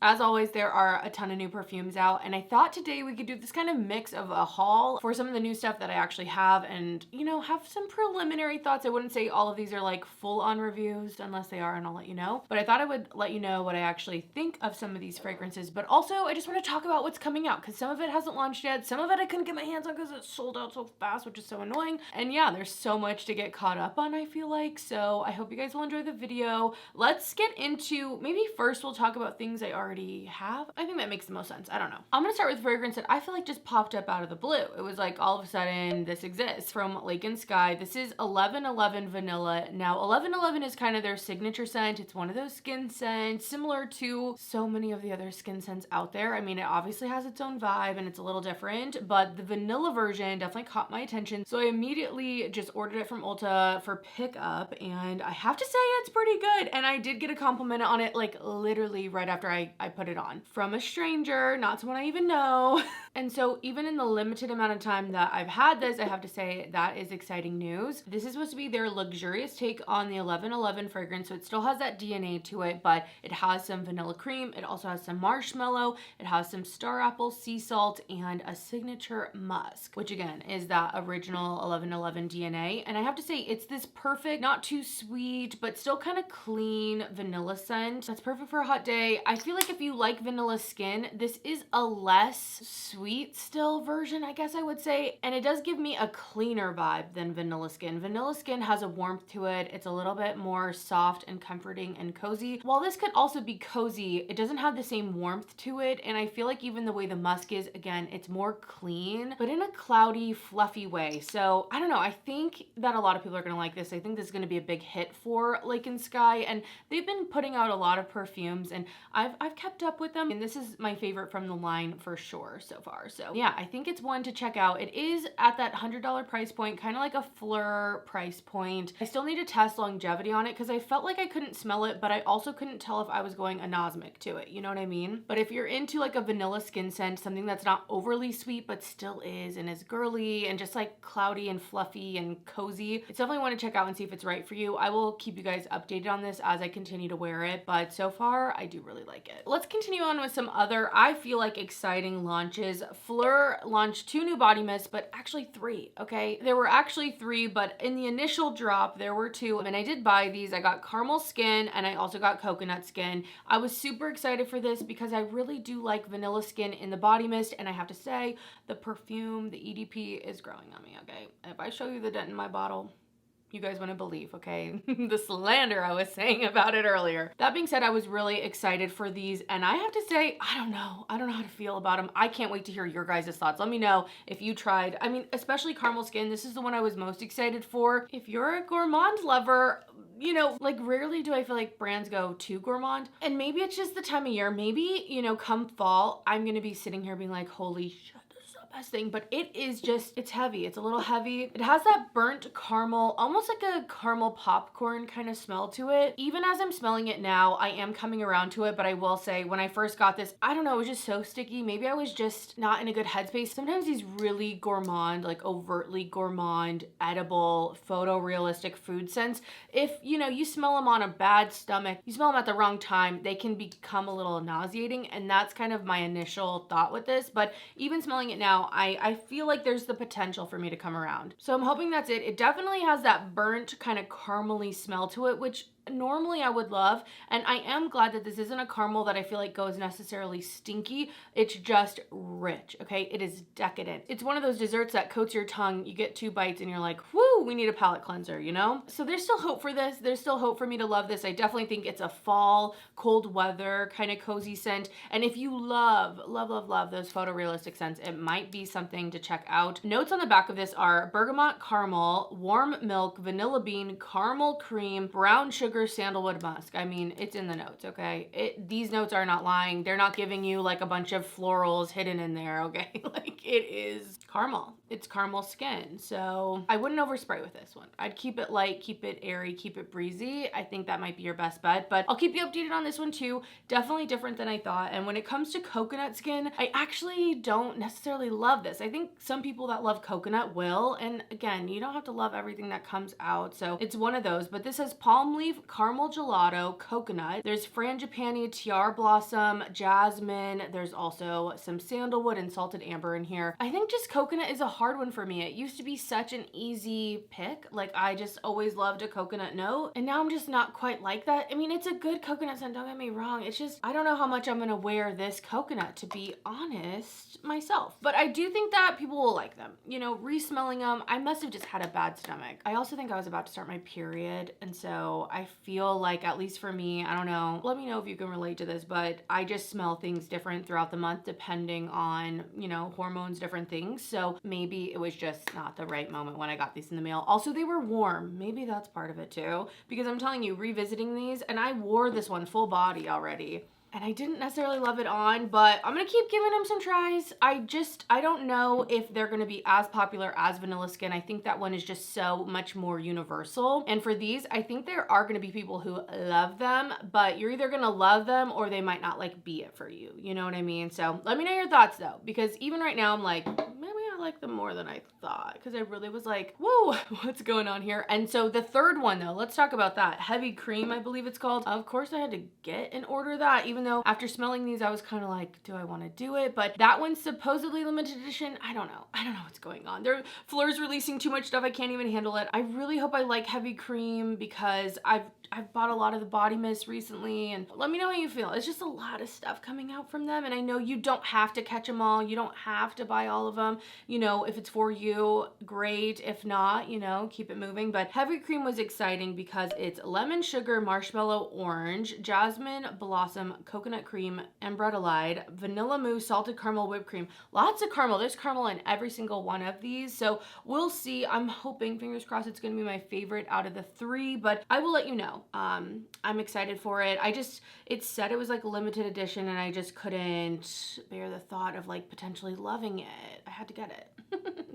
As always, there are a ton of new perfumes out, and I thought today we could do this kind of mix of a haul for some of the new stuff that I actually have and, you know, have some preliminary thoughts. I wouldn't say all of these are like full-on reviews unless they are, and I'll let you know. But I thought I would let you know what I actually think of some of these fragrances. But also, I just want to talk about what's coming out because some of it hasn't launched yet. Some of it I couldn't get my hands on because it sold out so fast, which is so annoying. And yeah, there's so much to get caught up on, I feel like. So I hope you guys will enjoy the video. Let's get into, maybe first we'll talk about things I already have. I think that makes the most sense. I don't know. I'm gonna start with fragrance that I feel like just popped up out of the blue. It was like all of a sudden this exists from Lake and Skye. This is 1111 Vanilla. Now 1111 is kind of their signature scent. It's one of those skin scents similar to so many of the other skin scents out there. I mean, it obviously has its own vibe and it's a little different, but the vanilla version definitely caught my attention. So I immediately just ordered it from Ulta for pickup, and I have to say it's pretty good. And I did get a compliment on it like literally right after I put it on from a stranger, not someone I even know. And so even in the limited amount of time that I've had this, I have to say that is exciting news. This is supposed to be their luxurious take on the 1111 fragrance. So it still has that DNA to it, but it has some vanilla cream. It also has some marshmallow. It has some star apple, sea salt, and a signature musk, which again is that original 1111 DNA. And I have to say it's this perfect, not too sweet, but still kind of clean vanilla scent. That's perfect for a hot day. I feel like if you like vanilla skin, this is a less sweet still version, I guess I would say. And it does give me a cleaner vibe than vanilla skin. Vanilla skin has a warmth to it. It's a little bit more soft and comforting and cozy. While this could also be cozy, it doesn't have the same warmth to it. And I feel like even the way the musk is, again, it's more clean, but in a cloudy, fluffy way. So I don't know. I think that a lot of people are gonna like this. I think this is gonna be a big hit for Lake and Skye. And they've been putting out a lot of perfumes, and I've kept up with them, and this is my favorite from the line for sure so far. So yeah, I think it's one to check out. It is at that $100 price point, kind of like a Phlur price point. I still need to test longevity on it because I felt like I couldn't smell it, but I also couldn't tell if I was going anosmic to it. You know what I mean? But if you're into like a vanilla skin scent, something that's not overly sweet but still is and is girly and just like cloudy and fluffy and cozy, it's definitely one to check out and see if it's right for you. I will keep you guys updated on this as I continue to wear it, but so far I do really like it. Let's continue on with some other, I feel like, exciting launches. Phlur launched 2 new body mists, but actually 3, okay? There were actually 3, but in the initial drop, there were 2, and I did buy these. I got caramel skin, and I also got coconut skin. I was super excited for this because I really do like vanilla skin in the body mist, and I have to say, the perfume, the EDP is growing on me, okay? If I show you the dent in my bottle, you guys want to believe, okay? The slander I was saying about it earlier. That being said, I was really excited for these, and I have to say, I don't know how to feel about them. I can't wait to hear your guys' thoughts. Let me know if you tried. I mean, especially caramel skin. This is the one I was most excited for. If you're a gourmand lover, you know, like rarely do I feel like brands go too gourmand. And maybe it's just the time of year. Maybe, you know, come fall, I'm gonna be sitting here being like, holy shit, best thing, but it is just, it's heavy. It's a little heavy. It has that burnt caramel, almost like a caramel popcorn kind of smell to it. Even as I'm smelling it now, I am coming around to it, but I will say when I first got this, I don't know, it was just so sticky. Maybe I was just not in a good headspace. Sometimes these really gourmand, like overtly gourmand, edible, photorealistic food scents, if, you know, you smell them on a bad stomach, you smell them at the wrong time, they can become a little nauseating, and that's kind of my initial thought with this. But even smelling it now, I feel like there's the potential for me to come around. So I'm hoping that's it. It definitely has that burnt kind of caramely smell to it, which normally I would love, and I am glad that this isn't a caramel that I feel like goes necessarily stinky. It's just rich, okay? It is decadent. It's one of those desserts that coats your tongue. You get 2 bites and you're like, whoo, we need a palate cleanser, you know? So there's still hope for this. There's still hope for me to love this. I definitely think it's a fall, cold weather kind of cozy scent, and if you love those photorealistic scents, it might be something to check out. Notes on the back of this are bergamot caramel, warm milk, vanilla bean, caramel cream, brown sugar, sandalwood musk. I mean, it's in the notes, okay? These notes are not lying. They're not giving you like a bunch of florals hidden in there, okay? Like, it is caramel. It's caramel skin. So I wouldn't overspray with this one. I'd keep it light, keep it airy, keep it breezy. I think that might be your best bet, but I'll keep you updated on this one too. Definitely different than I thought. And when it comes to coconut skin, I actually don't necessarily love this. I think some people that love coconut will, and again, you don't have to love everything that comes out. So it's one of those, but this has palm leaf, caramel gelato, coconut. There's frangipani, tiara blossom, jasmine. There's also some sandalwood and salted amber in here. I think just coconut is a hard one for me. It used to be such an easy pick. Like I just always loved a coconut note, and now I'm just not quite like that. I mean, it's a good coconut scent, don't get me wrong. It's just, I don't know how much I'm gonna wear this coconut, to be honest, myself. But I do think that people will like them. You know, re-smelling them, I must have just had a bad stomach. I also think I was about to start my period, and so I feel like, at least for me, I don't know, let me know if you can relate to this, but I just smell things different throughout the month depending on, you know, hormones, different things. So maybe it was just not the right moment when I got these in the mail. Also, they were warm. Maybe that's part of it too, because I'm telling you, revisiting these, and I wore this one full body already, and I didn't necessarily love it on, but I'm gonna keep giving them some tries. I don't know if they're gonna be as popular as Vanilla Skin. I think that one is just so much more universal. And for these, I think there are gonna be people who love them, but you're either gonna love them or they might not like be it for you. You know what I mean? So let me know your thoughts though, because even right now I'm like, maybe I like them more than I thought, because I really was like, whoa, what's going on here? And so the third one though, let's talk about that. Heavy Cream, I believe it's called. Of course I had to get and order that, even though after smelling these, I was kind of like, do I want to do it? But that one's supposedly limited edition. I don't know. I don't know what's going on. Phlur's releasing too much stuff. I can't even handle it. I really hope I like Heavy Cream, because I've bought a lot of the body mist recently, and let me know how you feel. It's just a lot of stuff coming out from them, and I know you don't have to catch them all. You don't have to buy all of them. You know, if it's for you, great. If not, you know, keep it moving. But Heavy Cream was exciting because it's lemon sugar, marshmallow orange, jasmine blossom, coconut cream, and Bretalide, vanilla mousse, salted caramel, whipped cream. Lots of caramel. There's caramel in every single one of these, so we'll see. I'm hoping, fingers crossed, it's gonna be my favorite out of the three, but I will let you know. I'm excited for it. It said it was like a limited edition, and I just couldn't bear the thought of like potentially loving it. I had to get it.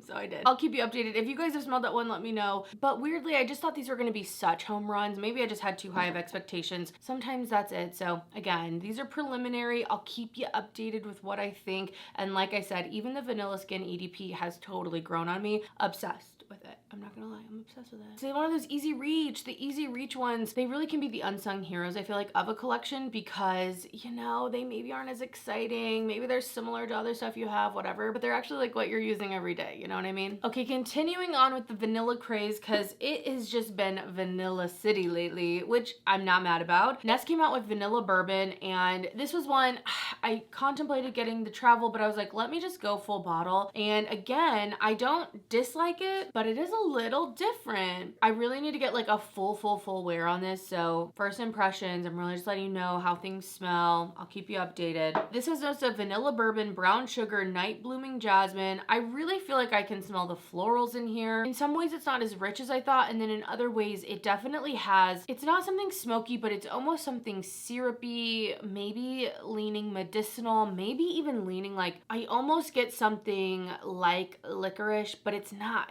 So I did. I'll keep you updated. If you guys have smelled that one, let me know. But weirdly, I just thought these were gonna be such home runs. Maybe I just had too high of expectations. Sometimes that's it. So again, these are preliminary. I'll keep you updated with what I think. And like I said, even the Vanilla Skin EDP has totally grown on me. Obsessed with it. I'm not gonna lie, I'm obsessed with it. It's one of those easy reach. The easy reach ones, they really can be the unsung heroes, I feel like, of a collection, because, you know, they maybe aren't as exciting. Maybe they're similar to other stuff you have, whatever, but they're actually like what you're using every day. You know what I mean? Okay, continuing on with the vanilla craze, because it has just been Vanilla City lately, which I'm not mad about. Nest came out with Vanilla Bourbon, and this was one I contemplated getting the travel, but I was like, let me just go full bottle. And again, I don't dislike it, but it is a little different. I really need to get like a full wear on this. So first impressions, I'm really just letting you know how things smell. I'll keep you updated. This is also Vanilla Bourbon, brown sugar, night blooming jasmine. I really feel like I can smell the florals in here. In some ways it's not as rich as I thought, and then in other ways it definitely has, it's not something smoky, but it's almost something syrupy, maybe leaning medicinal, maybe even leaning like, I almost get something like licorice, but it's not,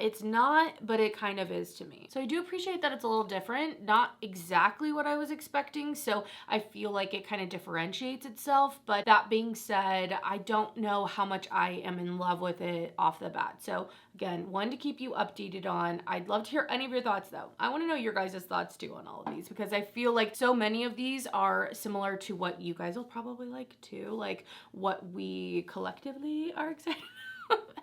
but it kind of is to me. So I do appreciate that it's a little different, not exactly what I was expecting, so I feel like it kind of differentiates itself. But that being said, I don't know how much I am in love with it off the bat. So again, one to keep you updated on. I'd love to hear any of your thoughts though. I want to know your guys' thoughts too on all of these, because I feel like so many of these are similar to what you guys will probably like too, like what we collectively are excited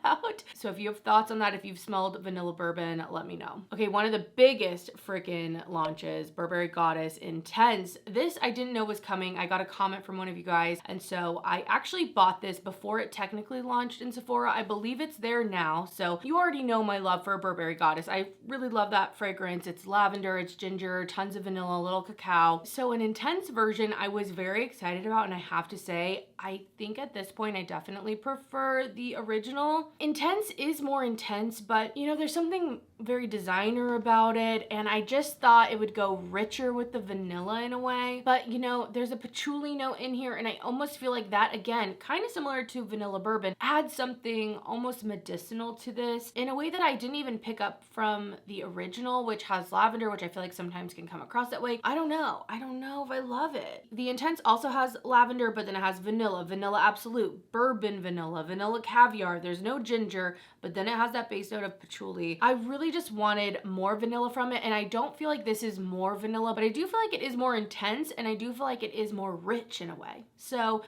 about. So if you have thoughts on that, if you've smelled Vanilla Bourbon, let me know. Okay, one of the biggest freaking launches, Burberry Goddess Intense. This I didn't know was coming. I got a comment from one of you guys, and so I actually bought this before it technically launched in Sephora. I believe it's there now, so you already know my love for Burberry Goddess. I really love that fragrance. It's lavender, it's ginger, tons of vanilla, a little cacao. So an intense version I was very excited about, and I have to say, I think at this point I definitely prefer the original original. Intense is more intense, but you know, there's something very designer about it, and I just thought it would go richer with the vanilla in a way. But you know, there's a patchouli note in here, and I almost feel like that, again, kind of similar to vanilla bourbon, adds something almost medicinal to this in a way that I didn't even pick up from the original, which has lavender, which I feel like sometimes can come across that way. I don't know if I love it. The Intense also has lavender, but then it has vanilla, vanilla absolute, bourbon vanilla, vanilla caviar. There's no ginger, but then it has that base note of patchouli. I really just wanted more vanilla from it, and I don't feel like this is more vanilla, but I do feel like it is more intense, and I do feel like it is more rich in a way. So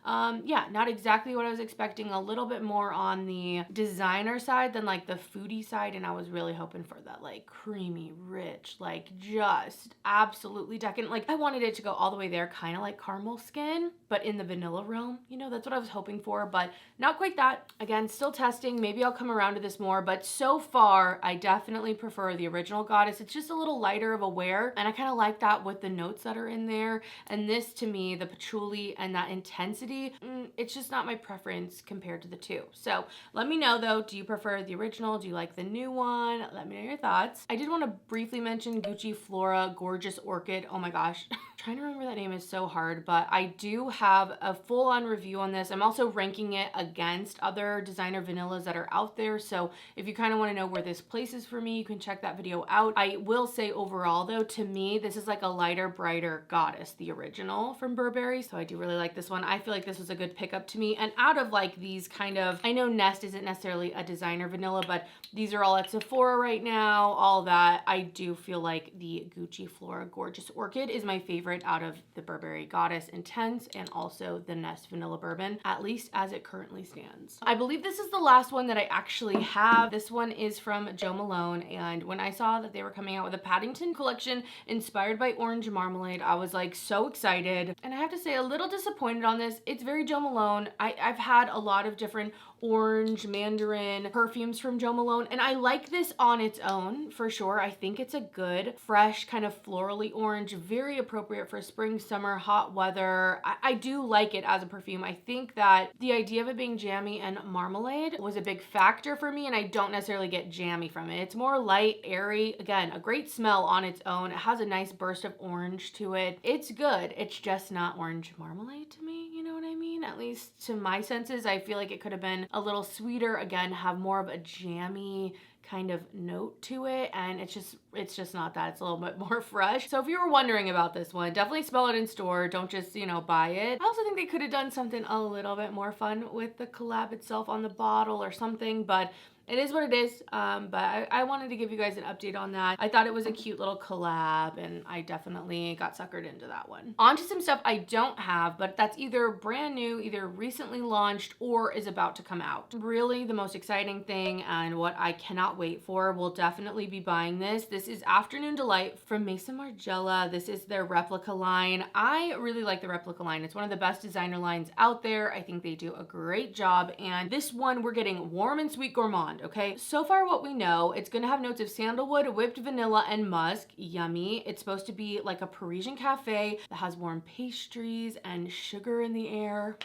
yeah, not exactly what I was expecting, a little bit more on the designer side than like the foodie side, and I was really hoping for that like creamy, rich, like just absolutely decadent. Like I wanted it to go all the way there, kind of like caramel skin, but in the vanilla realm. You know, that's what I was hoping for, but not quite that. Again, still testing. Maybe I'll come around to this more, but so far I definitely prefer the original Goddess. It's just a little lighter of a wear, and I kind of like that with the notes that are in there. And this, to me, the patchouli and that intensity, it's just not my preference compared to the two. So let me know though, do you prefer the original? Do you like the new one? Let me know your thoughts. I did want to briefly mention Gucci Flora Gorgeous Orchid. Oh my gosh. Trying to remember that name is so hard, but I do have a full-on review on this. I'm also ranking it against other designer vanillas that are out there. So if you kind of want to know where this places for me, you can check that video out. I will say overall though, to me, this is like a lighter, brighter Goddess, the original from Burberry. So I do really like this one. I feel like this was a good pickup to me. And out of like these kind of, I know Nest isn't necessarily a designer vanilla, but these are all at Sephora right now, all that. I do feel like the Gucci Flora Gorgeous Orchid is my favorite out of the Burberry Goddess Intense and also the Nest Vanilla Bourbon, at least as it currently stands. I believe this is the last one that I actually have. This one is from Jo Malone, and when I saw that they were coming out with a Paddington collection inspired by Orange Marmalade, I was like so excited. And I have to say, a little disappointed on this. It's very Jo Malone. I've had a lot of different orange mandarin perfumes from Jo Malone, and I like this on its own for sure. I think it's a good fresh kind of florally orange, very appropriate for spring, summer, hot weather. I do like it as a perfume. I think that the idea of it being jammy and marmalade was a big factor for me, and I don't necessarily get jammy from it. It's more light, airy. Again, a great smell on its own. It has a nice burst of orange to it. It's good. It's just not orange marmalade to me, you know what I mean? At least to my senses, I feel like it could have been a little sweeter, again, have more of a jammy kind of note to it, and it's just not that. It's a little bit more fresh. So if you were wondering about this one, definitely smell it in store. Don't just, you know, buy it. I also think they could have done something a little bit more fun with the collab itself on the bottle or something, but it is what it is, but I wanted to give you guys an update on that. I thought it was a cute little collab, and I definitely got suckered into that one. On to some stuff I don't have, but that's either brand new, either recently launched, or is about to come out. Really the most exciting thing, and what I cannot wait for, will definitely be buying this. This is Afternoon Delight from Maison Margiela. This is their Replica line. I really like the Replica line. It's one of the best designer lines out there. I think they do a great job, and this one we're getting warm and sweet gourmand. Okay, so far what we know, it's gonna have notes of sandalwood, whipped vanilla, and musk. Yummy. It's supposed to be like a Parisian cafe that has warm pastries and sugar in the air.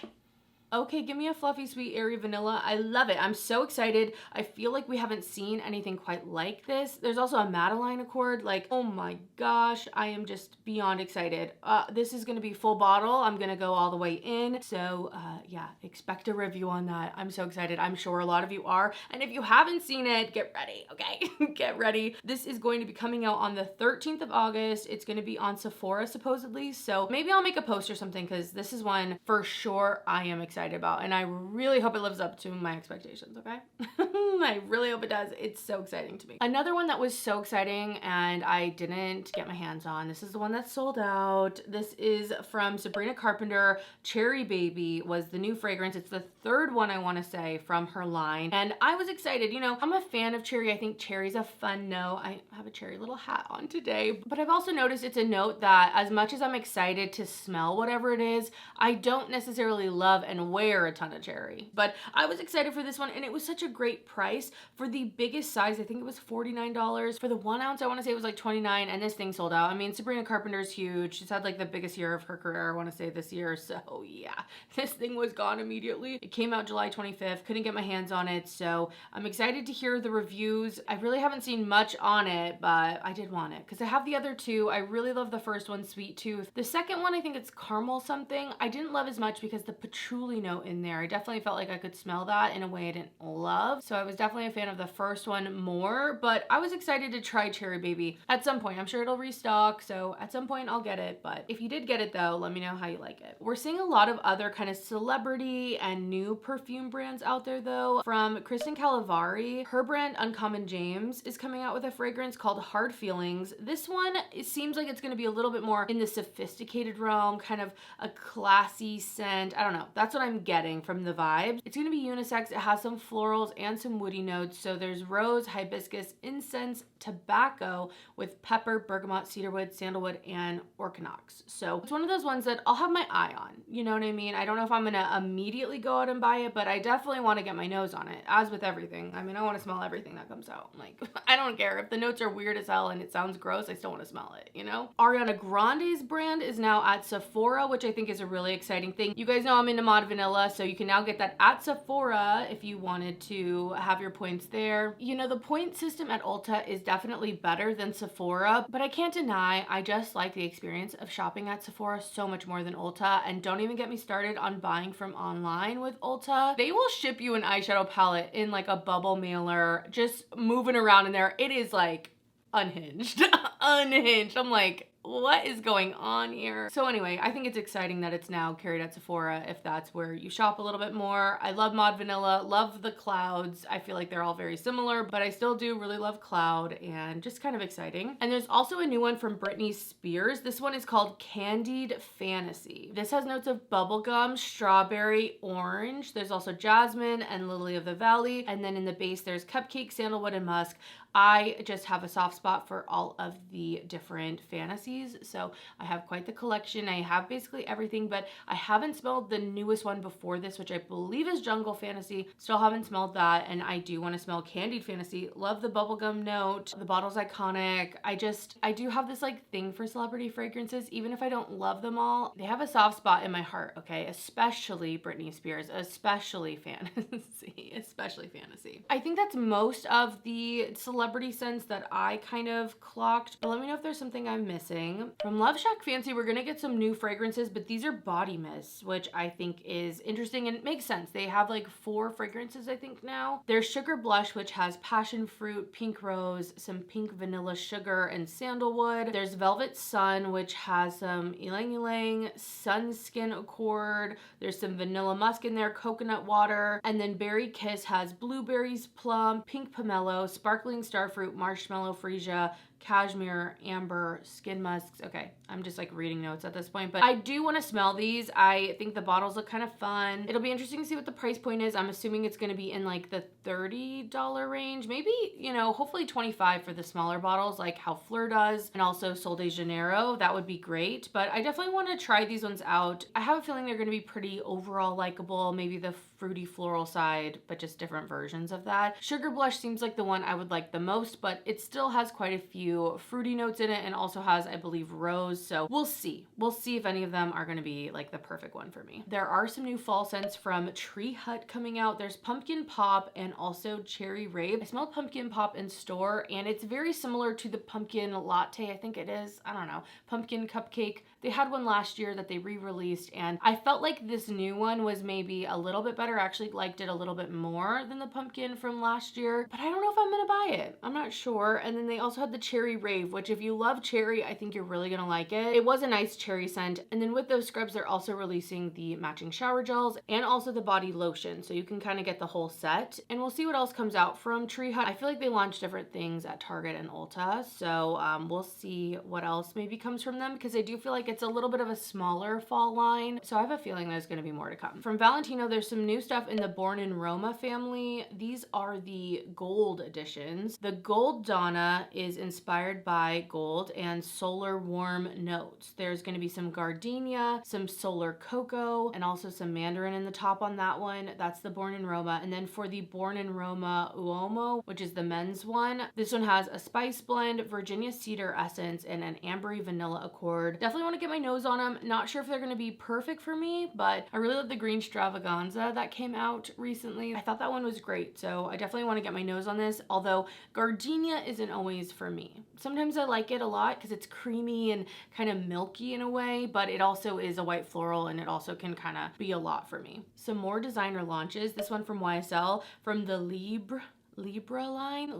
Okay, give me a fluffy, sweet, airy vanilla. I love it. I'm so excited. I feel like we haven't seen anything quite like this. There's also a Madeline Accord. Like, oh my gosh, I am just beyond excited. This is gonna be full bottle. I'm gonna go all the way in. So yeah, expect a review on that. I'm so excited. I'm sure a lot of you are. And if you haven't seen it, get ready, okay? Get ready. This is going to be coming out on the 13th of August. It's gonna be on Sephora supposedly. So maybe I'll make a post or something, because this is one for sure I am excited about, and I really hope it lives up to my expectations, okay? I really hope it does. It's so exciting to me. Another one that was so exciting and I didn't get my hands on, this is the one that sold out. This is from Sabrina Carpenter. Cherry Baby was the new fragrance. It's the third one, I want to say, from her line, and I was excited. You know, I'm a fan of cherry. I think cherry's a fun note. I have a cherry little hat on today, but I've also noticed it's a note that, as much as I'm excited to smell whatever it is, I don't necessarily love and swear a ton of cherry. But I was excited for this one, and it was such a great price. For the biggest size, I think it was $49. For the 1 ounce, I want to say it was like $29, and this thing sold out. I mean, Sabrina Carpenter's huge. She's had like the biggest year of her career, I want to say, this year. So yeah, this thing was gone immediately. It came out July 25th. Couldn't get my hands on it, so I'm excited to hear the reviews. I really haven't seen much on it, but I did want it because I have the other two. I really love the first one, Sweet Tooth. The second one, I think it's caramel something. I didn't love as much because the patchouli note in there, I definitely felt like I could smell that in a way I didn't love. So I was definitely a fan of the first one more, but I was excited to try Cherry Baby at some point. I'm sure it'll restock, so at some point I'll get it. But if you did get it though, let me know how you like it. We're seeing a lot of other kind of celebrity and new perfume brands out there though. From Kristen Calavari, her brand Uncommon James is coming out with a fragrance called Hard Feelings. This one, it seems like it's going to be a little bit more in the sophisticated realm, kind of a classy scent. I don't know. That's what I'm getting from the vibes. It's going to be unisex. It has some florals and some woody notes. So there's rose, hibiscus, incense, tobacco with pepper, bergamot, cedarwood, sandalwood, and orchinox. So it's one of those ones that I'll have my eye on. You know what I mean? I don't know if I'm going to immediately go out and buy it, but I definitely want to get my nose on it, as with everything. I mean, I want to smell everything that comes out. Like, I don't care. If the notes are weird as hell and it sounds gross, I still want to smell it, you know? Ariana Grande's brand is now at Sephora, which I think is a really exciting thing. You guys know I'm into Mod Vanilla, so you can now get that at Sephora if you wanted to have your points there. You know, the point system at Ulta is definitely better than Sephora, but I can't deny I just like the experience of shopping at Sephora so much more than Ulta. And don't even get me started on buying from online with Ulta. They will ship you an eyeshadow palette in like a bubble mailer, just moving around in there. It is like unhinged. Unhinged. I'm like, what is going on here? So anyway, I think it's exciting that it's now carried at Sephora if that's where you shop a little bit more. I love Mod Vanilla, love the clouds. I feel like they're all very similar, but I still do really love Cloud, and just kind of exciting. And there's also a new one from Britney Spears. This one is called Candied Fantasy. This has notes of bubblegum, strawberry, orange. There's also jasmine and lily of the valley. And then in the base, there's cupcake, sandalwood, and musk. I just have a soft spot for all of the different fantasies. So I have quite the collection. I have basically everything, but I haven't smelled the newest one before this, which I believe is Jungle Fantasy. Still haven't smelled that. And I do want to smell Candied Fantasy. Love the bubblegum note. The bottle's iconic. I do have this like thing for celebrity fragrances. Even if I don't love them all, they have a soft spot in my heart, okay? Especially Britney Spears, especially Fantasy, especially Fantasy. I think that's most of the celebrity scents that I kind of clocked, but let me know if there's something I'm missing. From Love Shack Fancy, we're gonna get some new fragrances, but these are body mists, which I think is interesting and it makes sense. They have like 4 fragrances, I think now. There's Sugar Blush, which has passion fruit, pink rose, some pink vanilla sugar, and sandalwood. There's Velvet Sun, which has some ylang ylang, Sunskin Accord. There's some vanilla musk in there, coconut water, and then Berry Kiss has blueberries, plum, pink pomelo, sparkling starfruit, marshmallow freesia, cashmere, amber, skin musks. Okay, I'm just like reading notes at this point, but I do want to smell these. I think the bottles look kind of fun. It'll be interesting to see what the price point is. I'm assuming it's going to be in like the $30 range, maybe, you know, hopefully 25 for the smaller bottles, like how Phlur does, and also Sol de Janeiro. That would be great, but I definitely want to try these ones out. I have a feeling they're going to be pretty overall likable, maybe the fruity floral side, but just different versions of that. Sugar Blush seems like the one I would like the most, but it still has quite a few fruity notes in it and also has, I believe, rose. So we'll see. We'll see if any of them are going to be like the perfect one for me. There are some new fall scents from Tree Hut coming out. There's Pumpkin Pop and also Cherry Rave. I smelled Pumpkin Pop in store and it's very similar to the Pumpkin Latte, I think it is. I don't know. Pumpkin Cupcake. They had one last year that they re-released and I felt like this new one was maybe a little bit better. I actually liked it a little bit more than the pumpkin from last year, but I don't know if I'm gonna buy it. I'm not sure. And then they also had the Cherry Rave, which if you love cherry, I think you're really gonna like it. It was a nice cherry scent. And then with those scrubs, they're also releasing the matching shower gels and also the body lotion. So you can kind of get the whole set. And we'll see what else comes out from Tree Hut. I feel like they launch different things at Target and Ulta. So we'll see what else maybe comes from them because I do feel like It's a little bit of a smaller fall line, so I have a feeling there's going to be more to come. From Valentino, there's some new stuff in the Born in Roma family. These are the gold editions. The Gold Donna is inspired by gold and solar warm notes. There's going to be some gardenia, some solar cocoa, and also some mandarin in the top on that one. That's the Born in Roma. And then for the Born in Roma Uomo, which is the men's one, this one has a spice blend, Virginia cedar essence, and an ambery vanilla accord. Definitely want to get my nose on them. Not sure if they're going to be perfect for me, but I really love the green extravaganza that came out recently. I thought that one was great, so I definitely want to get my nose on this, although gardenia isn't always for me. Sometimes I like it a lot because it's creamy and kind of milky in a way, but it also is a white floral and it also can kind of be a lot for me. Some more designer launches. This one from YSL, from the Libre line.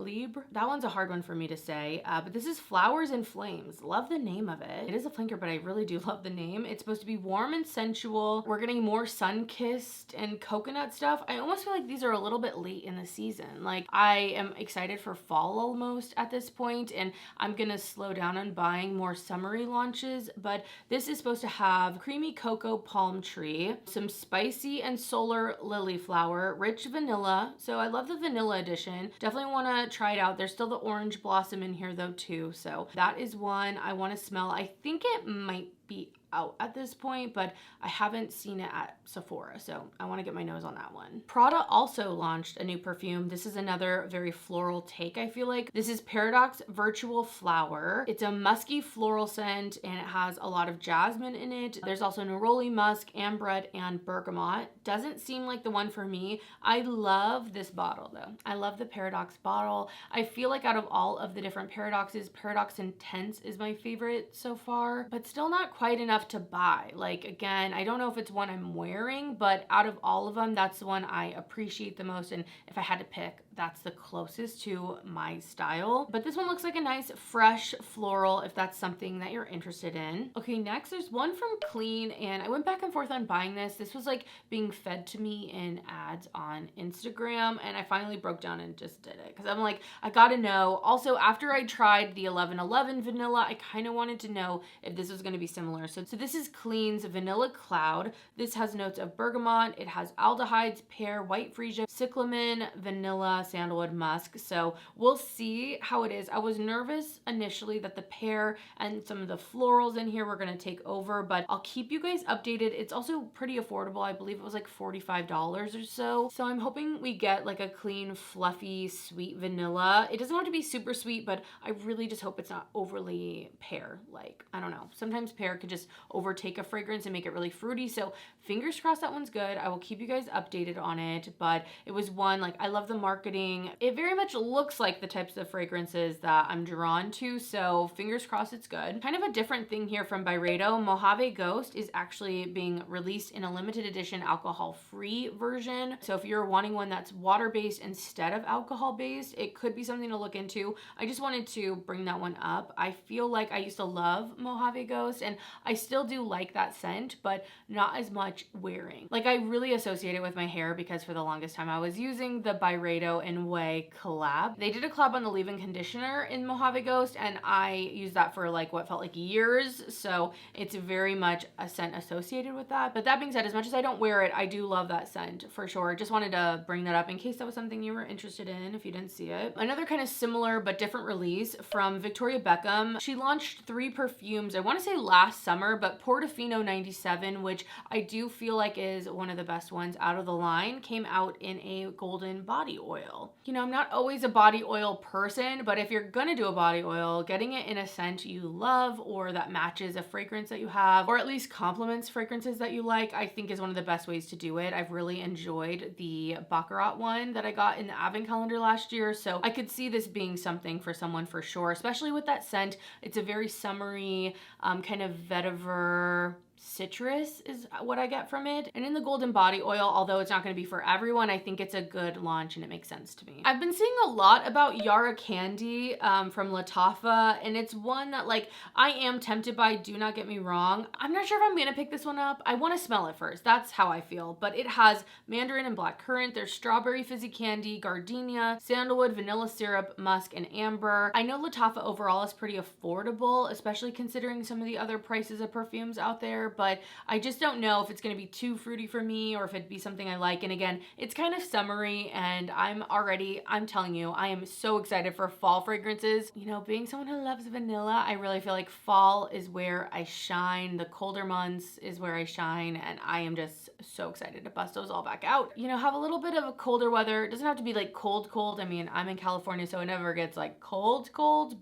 That one's a hard one for me to say, but this is Flowers and Flames. Love the name of it. It is a flanker, but I really do love the name. It's supposed to be warm and sensual. We're getting more sun-kissed and coconut stuff. I almost feel like these are a little bit late in the season. Like, I am excited for fall almost at this point, and I'm gonna slow down on buying more summery launches, but this is supposed to have creamy cocoa palm tree, some spicy and solar lily flower, rich vanilla. So I love the vanilla edition. Definitely want to try it out. There's still the orange blossom in here though too, so that is one I want to smell. I think it might be out at this point, but I haven't seen it at Sephora, so I want to get my nose on that one. Prada also launched a new perfume. This is another very floral take, I feel like. This is Paradoxe Virtual Flower. It's a musky floral scent and it has a lot of jasmine in it. There's also neroli musk, ambrette, and bergamot. Doesn't seem like the one for me. I love this bottle though. I love the Paradoxe bottle. I feel like out of all of the different Paradoxes, Paradoxe Intense is my favorite so far, but still not quite enough to buy. Like, again, I don't know if it's one I'm wearing, but out of all of them, that's the one I appreciate the most, and if I had to pick, that's the closest to my style. But this one looks like a nice fresh floral if that's something that you're interested in. Okay, next there's one from Clean, and I went back and forth on buying this. This was like being fed to me in ads on Instagram, and I finally broke down and just did it because I'm like, I gotta know. Also, after I tried the 1111 vanilla, I kind of wanted to know if this was going to be similar. So this is Clean's Vanilla Cloud. This has notes of bergamot. It has aldehydes, pear, white freesia, cyclamen, vanilla, sandalwood, musk. So we'll see how it is. I was nervous initially that the pear and some of the florals in here were going to take over, but I'll keep you guys updated. It's also pretty affordable. I believe it was like $45 or so. So I'm hoping we get like a clean, fluffy, sweet vanilla. It doesn't have to be super sweet, but I really just hope it's not overly pear-like. I don't know. Sometimes pear could just overtake a fragrance and make it really fruity. So fingers crossed that one's good. I will keep you guys updated on it, but it was one, like, I love the marketing. It very much looks like the types of fragrances that I'm drawn to, so fingers crossed it's good. Kind of a different thing here from Byredo. Mojave Ghost is actually being released in a limited edition alcohol-free version. So if you're wanting one that's water-based instead of alcohol-based, it could be something to look into. I just wanted to bring that one up. I feel like I used to love Mojave Ghost, and I still do like that scent, but not as much wearing. Like, I really associate it with my hair because for the longest time I was using the Byredo and Way collab. They did a collab on the leave-in conditioner in Mojave Ghost, and I used that for like what felt like years, so it's very much a scent associated with that. But that being said, as much as I don't wear it, I do love that scent for sure. Just wanted to bring that up in case that was something you were interested in if you didn't see it. Another kind of similar but different release from Victoria Beckham. She launched 3 perfumes, I want to say last summer, but Portofino 97, which I do feel like is one of the best ones out of the line, came out in a golden body oil. You know, I'm not always a body oil person, but if you're gonna do a body oil, getting it in a scent you love or that matches a fragrance that you have, or at least complements fragrances that you like, I think is one of the best ways to do it. I've really enjoyed the Baccarat one that I got in the Advent calendar last year, so I could see this being something for someone for sure, especially with that scent. It's a very summery, kind of vetiver, citrus is what I get from it. And in the golden body oil, although it's not going to be for everyone, I think it's a good launch and it makes sense to me. I've been seeing a lot about Yara Candy from Lattafa, and it's one that like I am tempted by, do not get me wrong. I'm not sure if I'm going to pick this one up. I want to smell it first. That's how I feel. But it has mandarin and blackcurrant. There's strawberry fizzy candy, gardenia, sandalwood, vanilla syrup, musk, and amber. I know Lattafa overall is pretty affordable, especially considering some of the other prices of perfumes out there, but I just don't know if it's going to be too fruity for me or if it'd be something I like. And again, it's kind of summery, and I'm telling you, I am so excited for fall fragrances. You know, being someone who loves vanilla, I really feel like fall is where I shine. The colder months is where I shine, and I am just so excited to bust those all back out. You know, have a little bit of a colder weather. It doesn't have to be like cold. I mean, I'm in California, so it never gets like cold,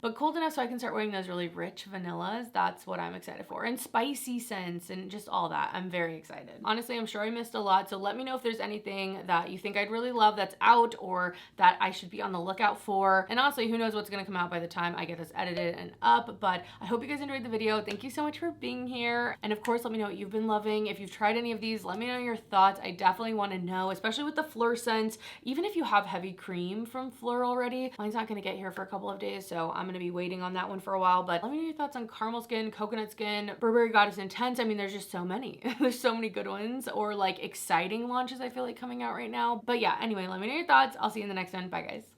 but cold enough so I can start wearing those really rich vanillas. That's what I'm excited for. And spicy scents and just all that. I'm very excited. Honestly, I'm sure I missed a lot, so let me know if there's anything that you think I'd really love that's out or that I should be on the lookout for. And honestly, who knows what's gonna come out by the time I get this edited and up, but I hope you guys enjoyed the video. Thank you so much for being here. And of course, let me know what you've been loving. If you've tried any of these, let me know your thoughts. I definitely wanna know, especially with the Phlur scents. Even if you have heavy cream from Phlur already, mine's not gonna get here for a couple of days, so I'm gonna be waiting on that one for a while. But let me know your thoughts on caramel skin, coconut skin, Burberry Goddess Intense. I mean, there's just so many. There's so many good ones, or like exciting launches I feel like coming out right now. But yeah, anyway, let me know your thoughts. I'll see you in the next one. Bye guys.